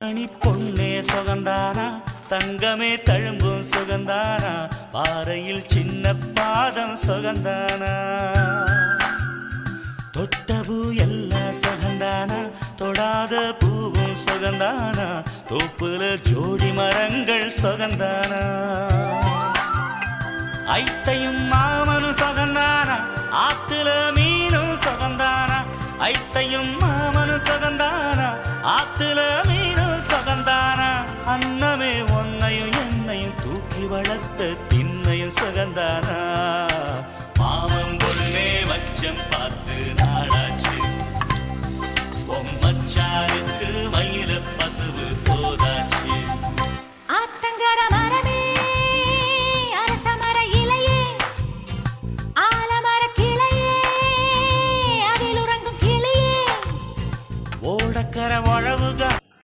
அணி பொன்னே சுகந்தானா தங்கமே தழும்பும் சுகந்தானா பாறையில் சின்ன பாதம் சுகந்தானா தொட்டபூ எல்லாம் சுகந்தானா தொடாத பூவும் சுகந்தானா தோப்புல ஜோடி மரங்கள் சுகந்தானா ஐத்தையும் மாமனும் சுகந்தானா ஆத்துல மீனும் சுகந்தானா ஐத்தையும் மாமனும் சுகந்தானா ஆத்துல மீனும் சுகந்தானா அன்னமே ஒன்னையும் என்னையும் தூக்கி வளர்த்த திண்ணையும் சுகந்தானா மாமன் பொண்ணே வச்சம் பார்த்து நாளாச்சு பொம்மச்சாருக்கு மயில பசுவு போதாச்சு